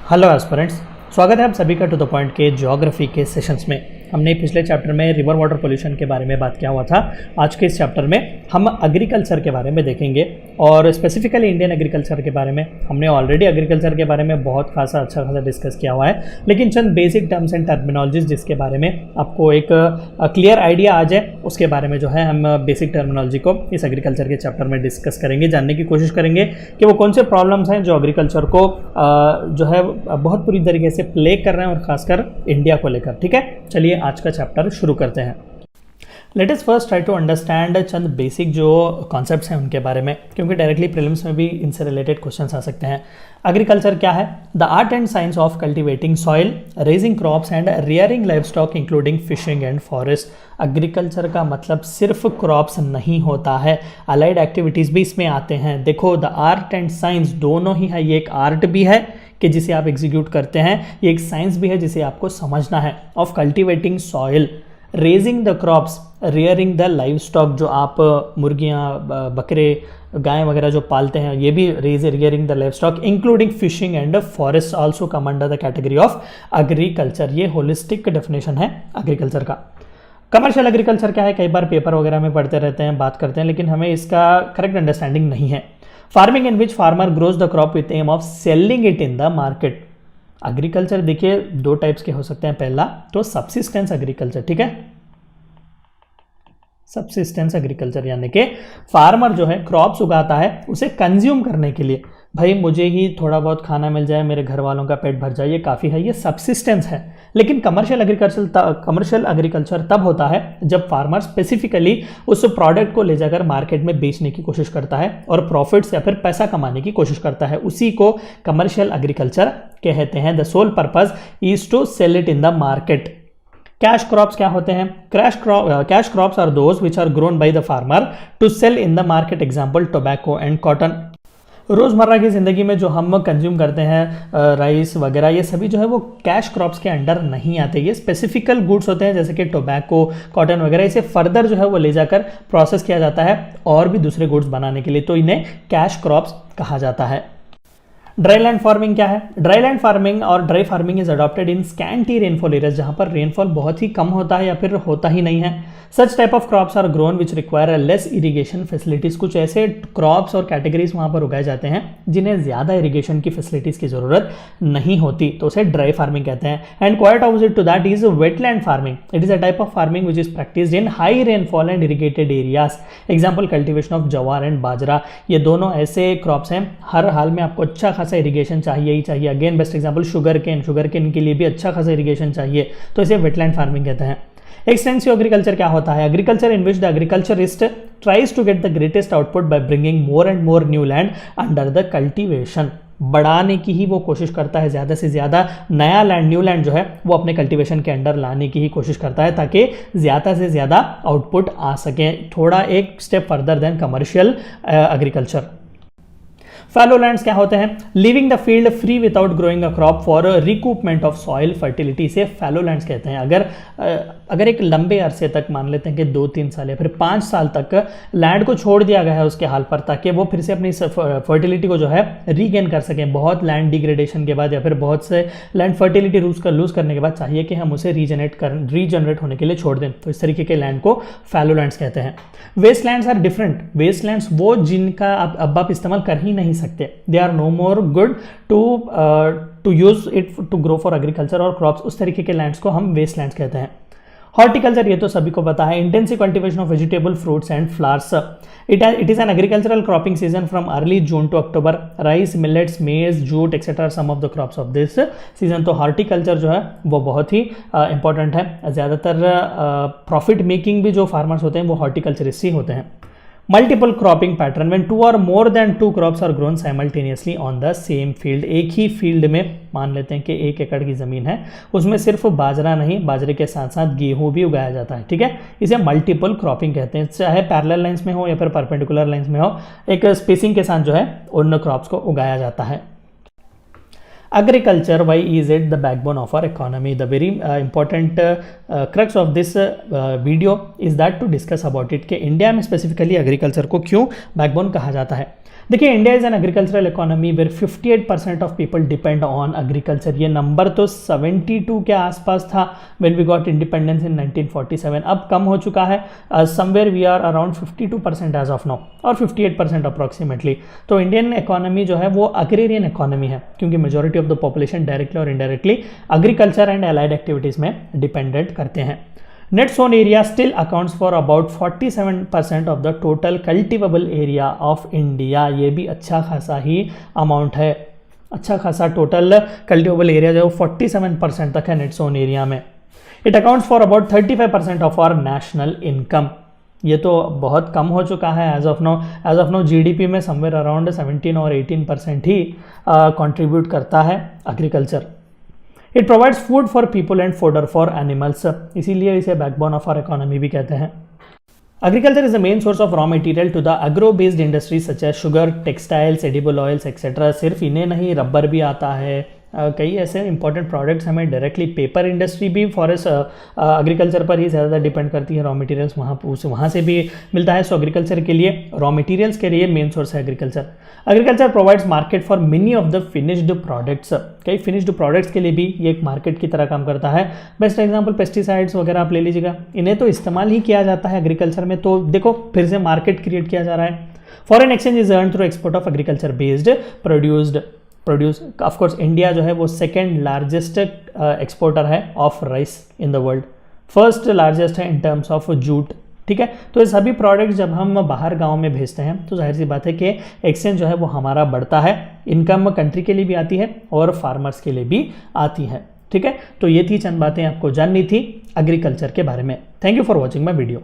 Hello aspirants, स्वागत है आप सभी का टू द पॉइंट के ज्योग्राफी के सेशंस में। हमने पिछले चैप्टर में रिवर वाटर पोल्यूशन के बारे में बात किया हुआ था। आज के इस चैप्टर में हम एग्रीकल्चर के बारे में देखेंगे और स्पेसिफिकली इंडियन एग्रीकल्चर के बारे में। हमने ऑलरेडी एग्रीकल्चर के बारे में बहुत अच्छा खासा डिस्कस किया हुआ है, लेकिन चंद बेसिक टर्म्स एंड टर्मिनोलॉजीज जिसके बारे में आपको एक क्लियर आइडिया आ जाए, उसके बारे में जो है हम बेसिक टर्मिनोलॉजी को इस एग्रीकल्चर के चैप्टर में डिस्कस करेंगे, जानने की कोशिश करेंगे कि वो कौन से प्रॉब्लम्स हैं जो एग्रीकल्चर को जो है बहुत पूरी तरीके से प्ले कर रहे हैं, और खासकर इंडिया को लेकर। ठीक है, चलिए आज का चैप्टर शुरू करते हैं। Let us first try to understand चंद बेसिक जो कॉन्सेप्ट्स हैं उनके बारे में, क्योंकि डायरेक्टली प्रीलिम्स में भी इनसे रिलेटेड क्वेश्चंस आ सकते हैं। एग्रीकल्चर क्या है? The art and science of cultivating soil, raising crops and rearing live stock including fishing and forest. Agriculture का मतलब सिर्फ क्रॉप्स नहीं होता है, अलाइड एक्टिविटीज़ भी इसमें आते हैं। देखो, द आर्ट एंड साइंस दोनों ही है। ये एक आर्ट भी है कि जिसे आप एग्जीक्यूट करते हैं, ये एक साइंस भी है जिसे आपको समझना है। Of cultivating soil, raising the crops, rearing the live stock, जो आप मुर्गियाँ, बकरे, गाय वगैरह जो पालते हैं, ये भी rearing the live stock, including fishing and forest also come under the category of agriculture. ये होलिस्टिक डेफिनेशन है एग्रीकल्चर का। कमर्शियल एग्रीकल्चर क्या है? कई बार पेपर वगैरह में पढ़ते रहते हैं, बात करते हैं, लेकिन हमें इसका करेक्ट अंडरस्टैंडिंग नहीं है। Farming in which farmer grows the crop with aim of selling it in the market. Agriculture देखिए दो टाइप्स के हो सकते हैं। पहला तो सब्सिस्टेंस एग्रीकल्चर, ठीक है, सब्सिस्टेंस एग्रीकल्चर यानी कि फार्मर जो है क्रॉप्स उगाता है उसे कंज्यूम करने के लिए, भाई मुझे ही थोड़ा बहुत खाना मिल जाए, मेरे घर वालों का पेट भर जाए, ये काफ़ी है, ये सब्सिस्टेंस है। लेकिन कमर्शियल एग्रीकल्चर तब होता है जब फार्मर स्पेसिफिकली उस प्रोडक्ट को ले जाकर मार्केट में बेचने की कोशिश करता है और प्रॉफिट्स या फिर पैसा कमाने की कोशिश करता है। उसी को कमर्शियल एग्रीकल्चर कहते हैं। The sole purpose is to sell it in the market. Cash crops क्या होते हैं? Cash crops are those which are grown by the farmer to sell in the market, example tobacco and cotton. रोज़मर्रा की ज़िंदगी में जो हम consume करते हैं, राइस वगैरह, ये सभी जो है वो कैश क्रॉप्स के अंडर नहीं आते। ये स्पेसिफिकल गुड्स होते हैं, जैसे कि टोबैको, कॉटन वगैरह। इसे फर्दर जो है वो ले जाकर प्रोसेस किया जाता है और भी दूसरे गुड्स बनाने के लिए, तो इन्हें कैश क्रॉप्स कहा जाता है। ड्राई लैंड फार्मिंग क्या है? ड्राई लैंड फार्मिंग और dry farming is adopted in scanty rainfall areas, जहां पर रेनफॉल बहुत ही कम होता है या फिर होता ही नहीं है। Such type of crops are grown which require less irrigation facilities. कुछ ऐसे क्रॉप्स और कैटेगरीज वहां पर उगाए जाते हैं जिन्हें ज्यादा इरीगेशन की फैसिलिटीज की जरूरत नहीं होती, तो उसे ड्राई फार्मिंग कहते हैं। And quite opposite to that is wetland farming. It is a type of farming which is practised in high rainfall and irrigated areas, example cultivation of jowar and bajra. ये दोनों ऐसे क्रॉप्स हैं, हर हाल में आपको अच्छा खासा इरीगेशन चाहिए ही चाहिए। Again best example sugarcane के लिए भी अच्छा खासा इरीगेशन चाहिए, तो इसे वेटलैंड फार्मिंग कहते हैं। एक्सटेंसिव एग्रीकल्चर क्या होता है? Agriculture in which the agriculturist tries to get the greatest output by bringing more and more new land under the cultivation. बढ़ाने की ही वो कोशिश करता है, ज़्यादा से ज़्यादा नया लैंड, न्यू लैंड जो है वो अपने कल्टीवेशन के अंडर लाने की ही कोशिश करता है, ताकि ज़्यादा से ज़्यादा आउटपुट आ सके। थोड़ा एक step further then commercial agriculture. Fallow lands क्या होते हैं? Leaving the field free without growing a crop for recoupment of soil fertility, से फैलो लैंड्स कहते हैं। अगर एक लंबे अरसे तक, मान लेते हैं कि 2-3 साल या फिर 5 साल तक लैंड को छोड़ दिया गया है उसके हाल पर, ताकि वो फिर से अपनी फर्टिलिटी को जो है रीगेन कर सकें। बहुत लैंड डिग्रेडेशन के बाद या फिर बहुत से लैंड फर्टिलिटी लूज करने के बाद चाहिए कि हम उसे रीजनरेट होने के लिए छोड़ दें, तो इस तरीके के लैंड को फैलो लैंड्स कहते हैं। Waste lands are different. Waste lands वो जिनका अब आप इस्तेमाल कर ही नहीं सकते, they are no more good to use it to grow for agriculture और क्रॉप्स, उस तरीके के लैंड्स को हम वेस्ट लैंड्स कहते हैं। हॉर्टिकल्चर, ये तो सभी को पता है, intensive cultivation of vegetable, fruits and flowers. It is an agricultural cropping season from early June to October. Rice, millets, maize, jute etcetera some of the crops of this season. तो horticulture जो है वो बहुत ही important है। ज़्यादातर profit making भी जो farmers होते हैं वो हॉर्टिकल्चरिस्ट ही होते हैं। Multiple cropping pattern, when 2 or more than 2 crops are grown simultaneously on the same field. एक ही फील्ड में, मान लेते हैं कि 1 एकड़ की ज़मीन है, उसमें सिर्फ बाजरा नहीं, बाजरे के साथ साथ गेहूं भी उगाया जाता है, ठीक है। इसे मल्टीपल क्रॉपिंग कहते हैं, चाहे पैरेलल लाइंस में हो या फिर परपेंडिकुलर लाइंस में हो, एक स्पेसिंग के साथ जो है उन क्रॉप्स को उगाया जाता है। Agriculture, why is it the backbone of our economy? The very important crux of this video is that to discuss about it कि इंडिया में स्पेसिफिकली एग्रीकल्चर को क्यों बैकबोन कहा जाता है। देखिए, India is an agricultural economy where 58% of people depend on agriculture. ये number तो 72 के आसपास था when we got independence in 1947। अब कम हो चुका है, somewhere we are around 52% as of now, और 58% अप्रॉक्सीमेटली। तो इंडियन इकोनॉमी जो है वो अग्रेरियन इकोनॉमी है, क्योंकि majority of the population directly और indirectly agriculture and allied activities में डिपेंडेंट करते हैं। Net sown area still accounts for about 47% of the total cultivable area of India। ये भी अच्छा खासा ही अमाउंट है, अच्छा खासा टोटल कल्टिवेबल एरिया जो 47% तक है नेट सोन एरिया में। It accounts for about 35% of our national income. ये तो बहुत कम हो चुका है एज ऑफ नाउ जीडीपी में समवेयर अराउंड 17 और 18% ही कंट्रीब्यूट करता है agriculture. It provides food for people and fodder for animals, इसीलिए इसे बैकबोन ऑफ आवर इकोनॉमी भी कहते हैं। Agriculture is the main source of raw material to the agro based industries such as sugar, textiles, edible oils etcetera. सिर्फ इन्हें नहीं, rubber भी आता है, कई ऐसे इंपॉर्टेंट प्रोडक्ट्स हमें डायरेक्टली, पेपर इंडस्ट्री भी फॉरेस्ट एग्रीकल्चर पर ही ज़्यादा डिपेंड करती है, रॉ मटेरियल्स वहाँ से भी मिलता है। सो एग्रीकल्चर के लिए, रॉ मटेरियल्स के लिए मेन सोर्स है agriculture. Agriculture provides market for many of the finished products. कई फिनिश्ड प्रोडक्ट्स के लिए भी ये एक मार्केट की तरह काम करता है। बेस्ट एग्जांपल पेस्टिसाइड्स वगैरह आप ले लीजिएगा, इन्हें तो इस्तेमाल ही किया जाता है एग्रीकल्चर में, तो देखो फिर से मार्केट क्रिएट किया जा रहा है। Foreign exchange is earn through export of agriculture based produce. Of course India जो है वो सेकेंड लार्जेस्ट एक्सपोर्टर है of rice in the world, first largest है इन टर्म्स ऑफ जूट। ठीक है, तो ये सभी प्रोडक्ट्स जब हम बाहर गांव में भेजते हैं तो जाहिर सी बात है कि एक्सचेंज जो है वो हमारा बढ़ता है, इनकम कंट्री के लिए भी आती है और फार्मर्स के लिए भी आती है। ठीक है, तो ये थी चंद बातें आपको जाननी थी एग्रीकल्चर के बारे में। Thank you for watching my video.